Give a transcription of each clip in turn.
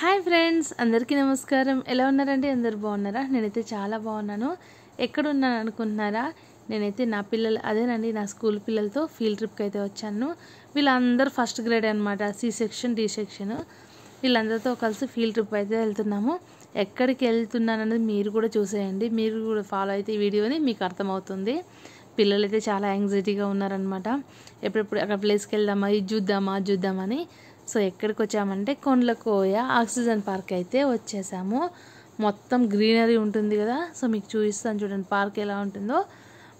Hi friends, అందరికీ నమస్కారం. ఎలా ఉన్నారండి? అందరు బాగున్నారా? నేనైతే చాలా బాగున్నాను. ఎక్కడున్నాను అనుకుంటున్నారా? నేనైతే నా పిల్లలు అదేనండి నా స్కూల్ పిల్లలతో ఫీల్డ్ ట్రిప్కి అయితే వచ్చాను. వీళ్ళందరూ ఫస్ట్ గ్రేడ్ అనమాట, సి సెక్షన్ డి సెక్షన్. వీళ్ళందరితో కలిసి ఫీల్డ్ ట్రిప్ అయితే వెళ్తున్నాము. ఎక్కడికి వెళ్తున్నాననేది మీరు కూడా చూసేయండి. మీరు కూడా ఫాలో అయితే ఈ వీడియోని మీకు అర్థమవుతుంది. పిల్లలు అయితే చాలా యాంగ్జైటీగా ఉన్నారనమాట. ఎప్పుడెప్పుడు అక్కడ ప్లేస్కి వెళ్దామా, ఇది చూద్దామా అది చూద్దామని. సో ఎక్కడికి వచ్చామంటే కొండలకోయ ఆక్సిజన్ పార్క్ అయితే వచ్చేసాము. మొత్తం గ్రీనరీ ఉంటుంది కదా. సో మీకు చూపిస్తాను చూడండి పార్క్ ఎలా ఉంటుందో.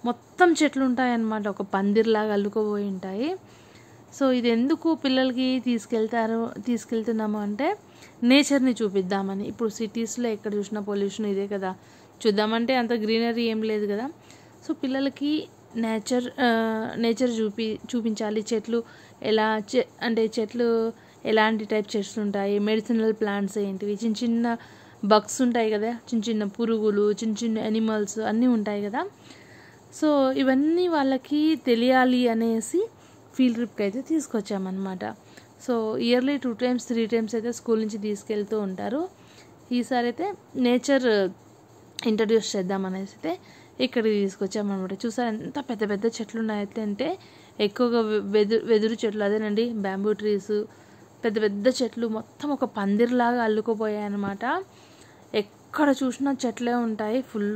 మొత్తం చెట్లు ఉంటాయన్నమాట, ఒక పందిర్లాగా అల్లుకోబోయి ఉంటాయి. సో ఇది ఎందుకు పిల్లలకి తీసుకెళ్తున్నాము అంటే నేచర్ని చూపిద్దామని. ఇప్పుడు సిటీస్లో ఎక్కడ చూసినా పొల్యూషన్ ఇదే కదా, చూద్దామంటే అంత గ్రీనరీ ఏం లేదు కదా. సో పిల్లలకి నేచర్ చూపించాలి. చెట్లు ఎలా అంటే చెట్లు ఎలాంటి టైప్ చెట్లు ఉంటాయి, మెడిసినల్ ప్లాంట్స్ ఏంటివి, చిన్న చిన్న బగ్స్ ఉంటాయి కదా, చిన్న చిన్న పురుగులు, చిన్న చిన్న యానిమల్స్ అన్నీ ఉంటాయి కదా. సో ఇవన్నీ వాళ్ళకి తెలియాలి అనేసి ఫీల్డ్ ట్రిప్కి అయితే తీసుకొచ్చామన్నమాట. సో ఇయర్లీ 2 times 3 times అయితే స్కూల్ నుంచి తీసుకెళ్తూ ఉంటారు. ఈసారి అయితే నేచర్ ఇంట్రడ్యూస్ చేద్దామనేసి అయితే ఇక్కడికి తీసుకొచ్చామన్నమాట. చూసారు ఎంత పెద్ద పెద్ద చెట్లు ఉన్నాయితే అంటే ఎక్కువగా వెదురు చెట్లు, అదేనండి బ్యాంబూ ట్రీస్, పెద్ద పెద్ద చెట్లు మొత్తం ఒక పందిర్లాగా అల్లుకుపోయాయి అన్నమాట. ఎక్కడ చూసినా చెట్లే ఉంటాయి ఫుల్.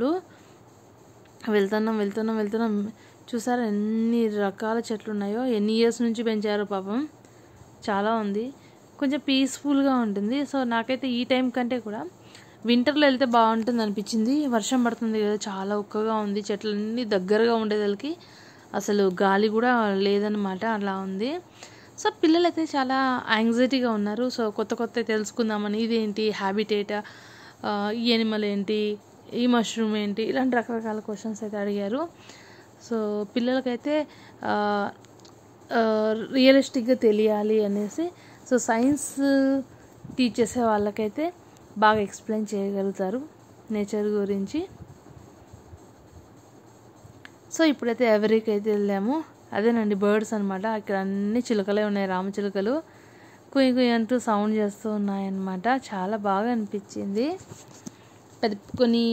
వెళ్తున్నాం. చూసారా ఎన్ని రకాల చెట్లు ఉన్నాయో, ఎన్ని ఇయర్స్ నుంచి పెంచారో పాపం. చాలా ఉంది, కొంచెం పీస్ఫుల్గా ఉంటుంది. సో నాకైతే ఈ టైం కంటే కూడా వింటర్లో వెళ్తే బాగుంటుంది అనిపించింది. వర్షం పడుతుంది కదా, చాలా ఉక్కగా ఉంది, చెట్లన్నీ దగ్గరగా ఉండేదానికి అసలు గాలి కూడా లేదనమాట, అలా ఉంది. సో పిల్లలైతే చాలా యాంగ్జైటీగా ఉన్నారు. సో కొత్త తెలుసుకుందామని, ఇదేంటి హ్యాబిటేటా, ఈ యానిమల్ ఏంటి, ఈ మష్రూమ్ ఏంటి, ఇలాంటి రకరకాల క్వశ్చన్స్ అయితే అడిగారు. సో పిల్లలకైతే రియలిస్టిక్గా తెలియాలి అనేసి, సో సైన్స్ టీచ్ చేసే వాళ్ళకైతే బాగా ఎక్స్ప్లెయిన్ చేయగలుగుతారు నేచర్ గురించి. సో ఇప్పుడైతే ఎవరికి అయితే వెళ్ళాము, అదేనండి బర్డ్స్ అనమాట. ఇక్కడ అన్ని చిలుకలే ఉన్నాయి, రామచిలుకలు కుయ్యి కుయ్యి అంటూ సౌండ్ చేస్తూ ఉన్నాయన్నమాట. చాలా బాగా అనిపించింది. కొన్ని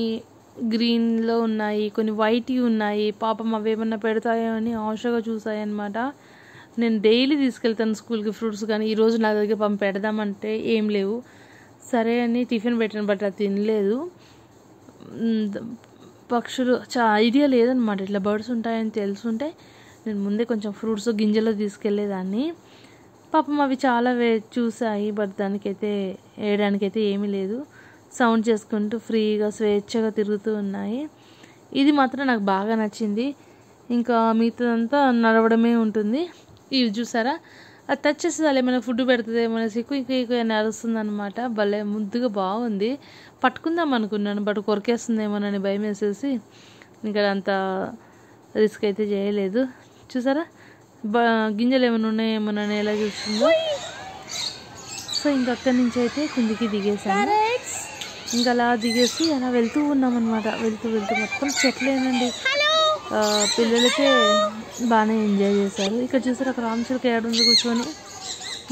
గ్రీన్లో ఉన్నాయి, కొన్ని వైట్ ఉన్నాయి. పాపం అవి ఏమన్నా పెడతాయో అని ఆశగా చూసాయన్నమాట. నేను డైలీ తీసుకెళ్తాను స్కూల్కి ఫ్రూట్స్, కానీ ఈరోజు నా దగ్గర పెడదామంటే ఏం లేవు. సరే అని టిఫిన్ పెట్టాను, బట్ అది తినలేదు. పక్షులు ఐడియా లేదనమాట ఇట్లా బర్డ్స్ ఉంటాయని తెలుసుంటే నేను ముందే కొంచెం ఫ్రూట్స్ గింజలు తీసుకెళ్లేదాన్ని. పాపం అవి చాలా చూసాయి, బట్ దానికైతే వేయడానికైతే ఏమీ లేదు. సౌండ్ చేసుకుంటూ ఫ్రీగా స్వేచ్ఛగా తిరుగుతూ ఉన్నాయి. ఇది మాత్రం నాకు బాగా నచ్చింది. ఇంకా మిగతాదంతా నడవడమే ఉంటుంది. ఇవి చూసారా, అది టచ్ చేస్తే వాళ్ళు ఏమైనా ఫుడ్ పెడుతుంది, ఏమైనా ఎక్కువ అని అరుస్తుంది అనమాట. భలే ముద్దుగా బాగుంది. పట్టుకుందాం అనుకున్నాను, బట్ కొరికేస్తుందేమోనని భయం వేసేసి ఇంకా అంత రిస్క్ అయితే చేయలేదు. చూసారా గింజలు ఏమైనా ఉన్నాయేమోనని ఎలా చూస్తుందో. సో ఇంక అక్కడి నుంచి అయితే కిందికి దిగేసాను. ఇంకా అలా దిగేసి అలా వెళ్తూ ఉన్నామన్నమాట. వెళ్తూ మొత్తం చెట్లేనండి. పిల్లలైతే బాగానే ఎంజాయ్ చేశారు. ఇక్కడ చూసారు ఒక రామచిలుక ఏడుంది కూర్చొని.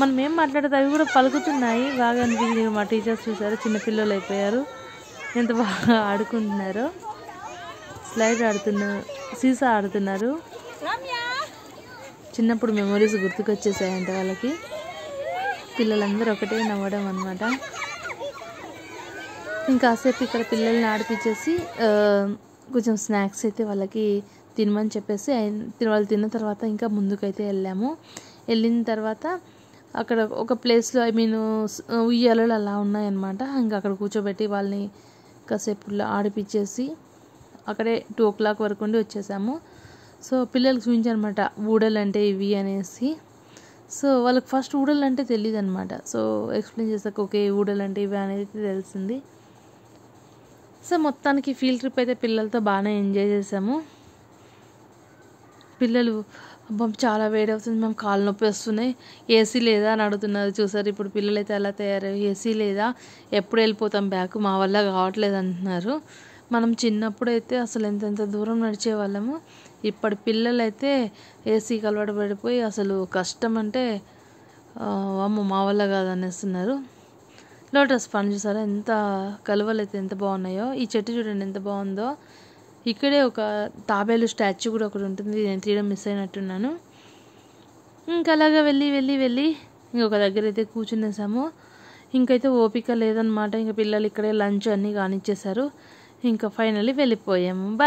మనం ఏం మాట్లాడితే అవి కూడా పలుకుతున్నాయి. బాగా అనిపించింది. మా టీచర్స్ చూసారు, చిన్నపిల్లలు అయిపోయారు, ఎంత బాగా ఆడుకుంటున్నారో. స్లైడ్ ఆడుతున్నారు, సీసా ఆడుతున్నారు. చిన్నప్పుడు మెమొరీస్ గుర్తుకొచ్చేసాయంట వాళ్ళకి. పిల్లలందరూ ఒకటే నవ్వడం అనమాట. ఇంకాసేపు ఇక్కడ పిల్లల్ని ఆడిపించేసి కొంచెం స్నాక్స్ అయితే వాళ్ళకి తినమని చెప్పేసి వాళ్ళు తిన్న తర్వాత ఇంకా ముందుకైతే వెళ్ళిన తర్వాత అక్కడ ఒక ప్లేస్లో ఉయ్యాలలు అలా ఉన్నాయన్నమాట. ఇంకా అక్కడ కూర్చోబెట్టి వాళ్ళని కాసేపు ఆడిపించేసి అక్కడే 2 o'clock వరకు ఉండి వచ్చేసాము. సో పిల్లలకి చూపించానమాట ఊడలు అంటే ఇవి అనేసి. సో వాళ్ళకి ఫస్ట్ ఊడలు అంటే తెలియదు అనమాట. సో ఎక్స్ప్లెయిన్ చేసాక ఓకే ఊడలు అంటే ఇవి అనేది తెలిసింది. సో మొత్తానికి ఫీల్డ్ ట్రిప్ అయితే పిల్లలతో బాగానే ఎంజాయ్ చేసాము. పిల్లలు అబ్బా చాలా వేడి అవుతుంది, మేము కాళ్ళు నొప్పి వస్తున్నాయి, ఏసీ లేదా అని అడుగుతున్నారు. చూసారు ఇప్పుడు పిల్లలు అయితే ఎలా తయారయ్యారు, ఏసీ లేదా, ఎప్పుడు వెళ్ళిపోతాం బ్యాక్, మా వల్ల కావట్లేదు అంటున్నారు. మనం చిన్నప్పుడు అయితే అసలు ఎంత దూరం నడిచేవాళ్ళము. ఇప్పటి పిల్లలైతే ఏసీకి అలవాటు పడిపోయి అసలు కష్టం అంటే అమ్మ మా వల్ల కాదనేస్తున్నారు. లోటస్ పాండ్ చూసారా ఎంత కలువలు అయితే ఎంత బాగున్నాయో. ఈ చెట్టు చూడండి ఎంత బాగుందో. ఇక్కడే ఒక తాబేలు స్టాచ్యూ కూడా ఒకటి ఉంటుంది, నేను తీయడం మిస్ అయినట్టున్నాను. ఇంకా అలాగా వెళ్ళి ఇంకొక దగ్గర అయితే కూర్చునేసాము. ఇంకైతే ఓపిక లేదనమాట. ఇంకా పిల్లలు ఇక్కడే లంచ్ అన్నీ కానిచ్చేసారు. ఇంకా ఫైనల్లీ వెళ్ళిపోయాము. బాయ్.